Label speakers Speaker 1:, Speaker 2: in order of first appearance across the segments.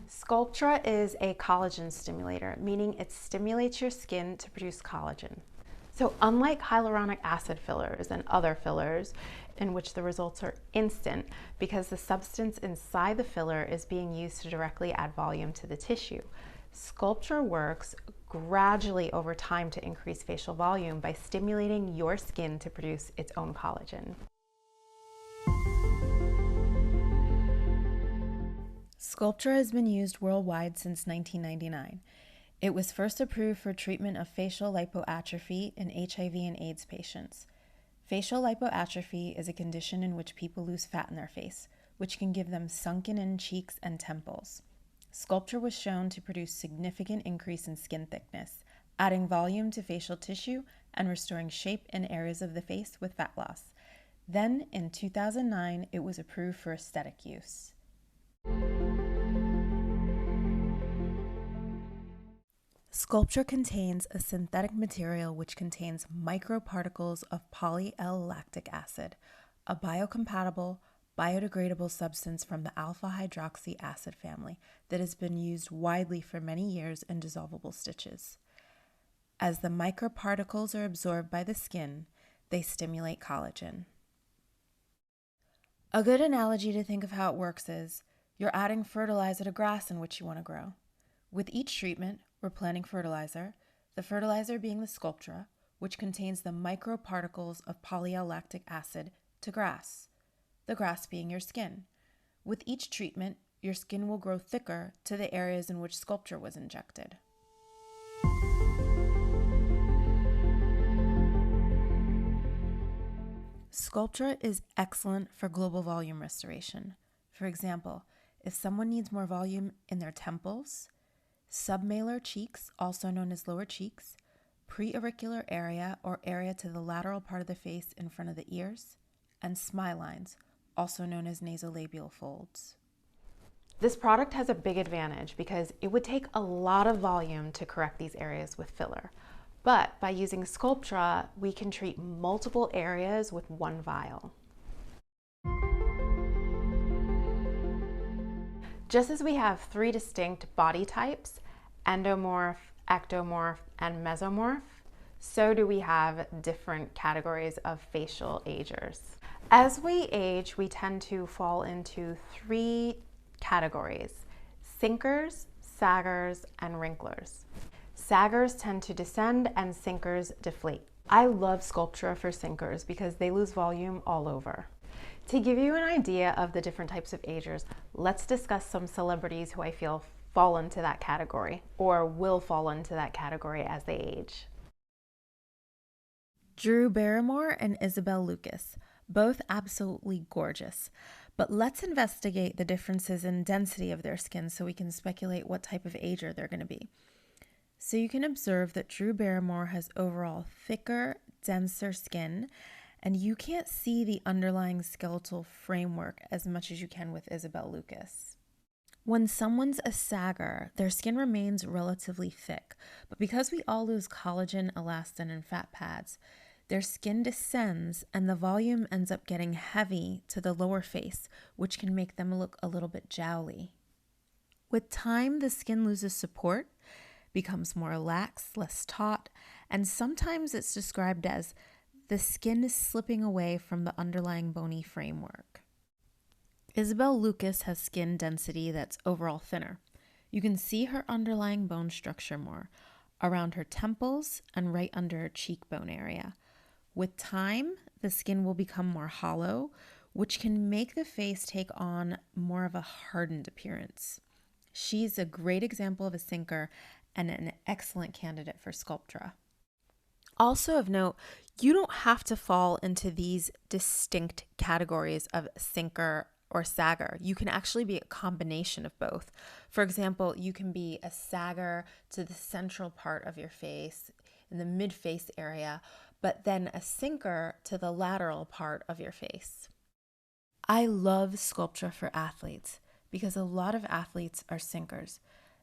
Speaker 1: Sculptra is a collagen stimulator, meaning it stimulates your skin to produce collagen. So unlike hyaluronic acid fillers and other fillers, in which the results are instant because the substance inside the filler is being used to directly add volume to the tissue, Sculptra works gradually over time to increase facial volume by stimulating your skin to produce its own collagen.
Speaker 2: Sculptra has been used worldwide since 1999. It was first approved for treatment of facial lipoatrophy in HIV and AIDS patients. Facial lipoatrophy is a condition in which people lose fat in their face, which can give them sunken-in cheeks and temples. Sculptra was shown to produce significant increase in skin thickness, adding volume to facial tissue and restoring shape in areas of the face with fat loss. Then, in 2009, it was approved for aesthetic use. Sculptra contains a synthetic material which contains microparticles of poly-L-lactic acid, a biocompatible, biodegradable substance from the alpha-hydroxy acid family that has been used widely for many years in dissolvable stitches. As the microparticles are absorbed by the skin, they stimulate collagen. A good analogy to think of how it works is, you're adding fertilizer to grass in which you want to grow. With each treatment, we're planting fertilizer, the fertilizer being the Sculptra, which contains the microparticles of poly-L-lactic acid, to grass, the grass being your skin. With each treatment, your skin will grow thicker to the areas in which Sculptra was injected. Sculptra is excellent for global volume restoration. For example, if someone needs more volume in their temples, submalar cheeks, also known as lower cheeks, preauricular area or area to the lateral part of the face in front of the ears, and smile lines, also known as nasolabial folds.
Speaker 1: This product has a big advantage because it would take a lot of volume to correct these areas with filler. But by using Sculptra, we can treat multiple areas with one vial. Just as we have three distinct body types, endomorph, ectomorph, and mesomorph, so do we have different categories of facial agers. As we age, we tend to fall into three categories: sinkers, saggers, and wrinklers. Saggers tend to descend and sinkers deflate. I love Sculptra for sinkers because they lose volume all over. To give you an idea of the different types of agers, let's discuss some celebrities who I feel fall into that category or will fall into that category as they age.
Speaker 2: Drew Barrymore and Isabel Lucas, both absolutely gorgeous. But let's investigate the differences in density of their skin so we can speculate what type of ager they're going to be. So you can observe that Drew Barrymore has overall thicker, denser skin, and you can't see the underlying skeletal framework as much as you can with Isabel Lucas. When someone's a sagger, their skin remains relatively thick, but because we all lose collagen, elastin, and fat pads, their skin descends and the volume ends up getting heavy to the lower face, which can make them look a little bit jowly. With time, the skin loses support, becomes more lax, less taut, and sometimes it's described as the skin is slipping away from the underlying bony framework. Isabel Lucas has skin density that's overall thinner. You can see her underlying bone structure more, around her temples and right under her cheekbone area. With time, the skin will become more hollow, which can make the face take on more of a hardened appearance. She's a great example of a sinker and an excellent candidate for Sculptra. Also of note, you don't have to fall into these distinct categories of sinker or sagger. You can actually be a combination of both. For example, you can be a sagger to the central part of your face, in the mid-face area, but then a sinker to the lateral part of your face. I love Sculptra for athletes because a lot of athletes are sinkers,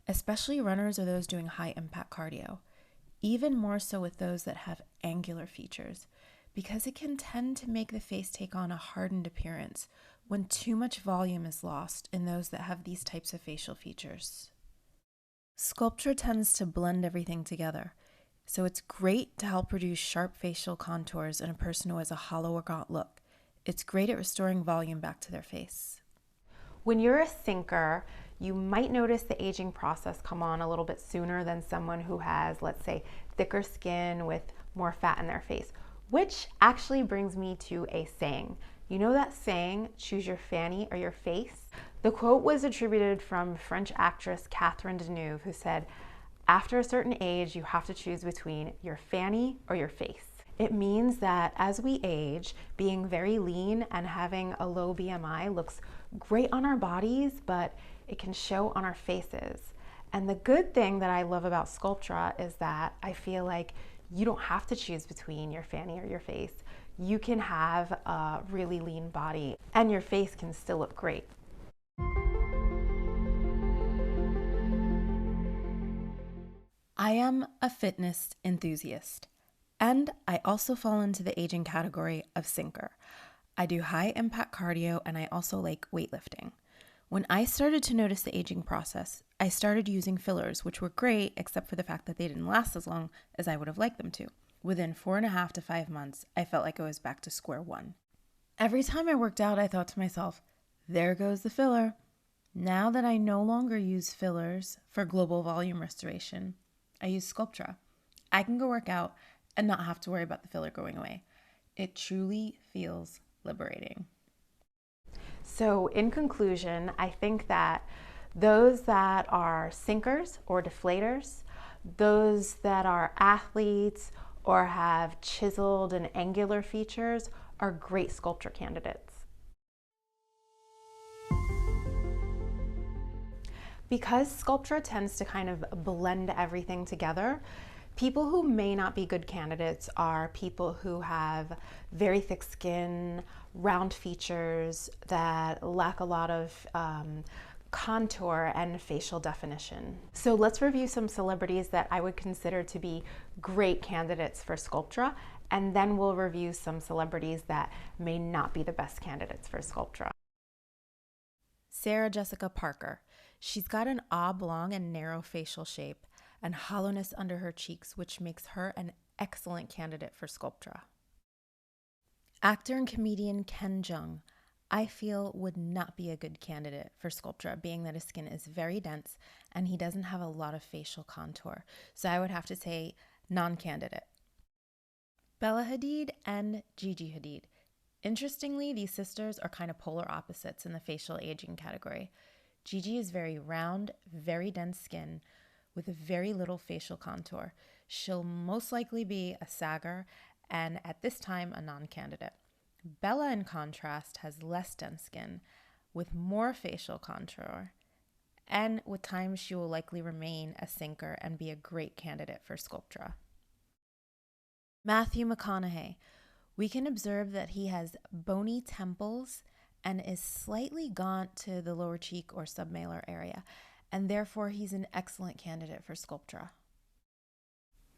Speaker 2: especially runners or those doing high-impact cardio. Even more so with those that have angular features, because it can tend to make the face take on a hardened appearance, when too much volume is lost in those that have these types of facial features. Sculptra tends to blend everything together, so it's great to help reduce sharp facial contours in a person who has a hollow or gaunt look. It's great at restoring volume back to their face.
Speaker 1: When you're a thinker, you might notice the aging process come on a little bit sooner than someone who has, let's say, thicker skin with more fat in their face, which actually brings me to a saying. You know that saying, choose your fanny or your face? The quote was attributed from French actress Catherine Deneuve, who said, after a certain age, you have to choose between your fanny or your face. It means that as we age, being very lean and having a low BMI looks great on our bodies, but it can show on our faces. And the good thing that I love about Sculptra is that I feel like you don't have to choose between your fanny or your face. You can have a really lean body and your face can still look great.
Speaker 2: I am a fitness enthusiast, and I also fall into the aging category of sinker. I do high impact cardio and I also like weightlifting. When I started to notice the aging process, I started using fillers, which were great except for the fact that they didn't last as long as I would have liked them to. Within 4.5 to 5 months, I felt like I was back to square one. Every time I worked out, I thought to myself, there goes the filler. Now that I no longer use fillers for global volume restoration, I use Sculptra. I can go work out and not have to worry about the filler going away. It truly feels liberating.
Speaker 1: So in conclusion, I think that those that are sinkers or deflators, those that are athletes or have chiseled and angular features are great Sculptra candidates. Because Sculptra tends to kind of blend everything together, people who may not be good candidates are people who have very thick skin, round features that lack a lot of contour and facial definition. So let's review some celebrities that I would consider to be great candidates for Sculptra, and then we'll review some celebrities that may not be the best candidates for Sculptra.
Speaker 2: Sarah Jessica Parker. She's got an oblong and narrow facial shape and hollowness under her cheeks, which makes her an excellent candidate for Sculptra. Actor and comedian Ken Jeong, I feel would not be a good candidate for Sculptra, being that his skin is very dense and he doesn't have a lot of facial contour. So I would have to say non-candidate. Bella Hadid and Gigi Hadid. Interestingly, these sisters are kind of polar opposites in the facial aging category. Gigi is very round, very dense skin with very little facial contour. She'll most likely be a sagger and at this time a non-candidate. Bella, in contrast, has less dense skin with more facial contour, and with time she will likely remain a sinker and be a great candidate for Sculptra. Matthew McConaughey. We can observe that he has bony temples and is slightly gaunt to the lower cheek or submalar area, and therefore he's an excellent candidate for Sculptra.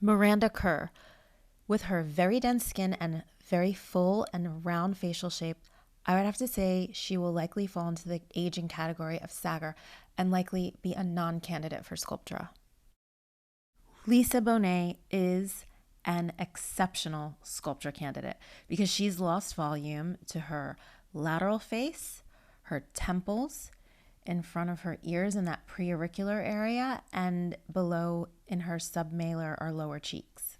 Speaker 2: Miranda Kerr. With her very dense skin and very full and round facial shape, I would have to say she will likely fall into the aging category of sagger and likely be a non-candidate for Sculptra. Lisa Bonet is an exceptional Sculptra candidate because she's lost volume to her lateral face, her temples, in front of her ears in that preauricular area, and below in her submalar or lower cheeks.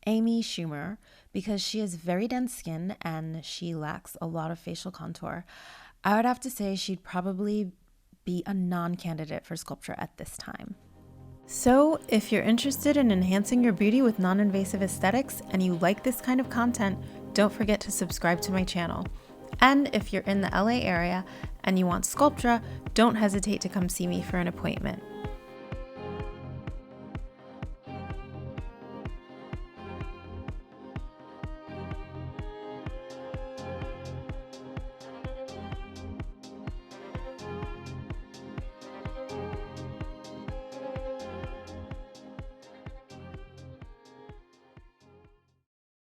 Speaker 2: Amy Schumer, because she has very dense skin and she lacks a lot of facial contour, I would have to say she'd probably be a non-candidate for Sculptra at this time. So, if you're interested in enhancing your beauty with non-invasive aesthetics and you like this kind of content, don't forget to subscribe to my channel. And if you're in the LA area and you want Sculptra, don't hesitate to come see me for an appointment.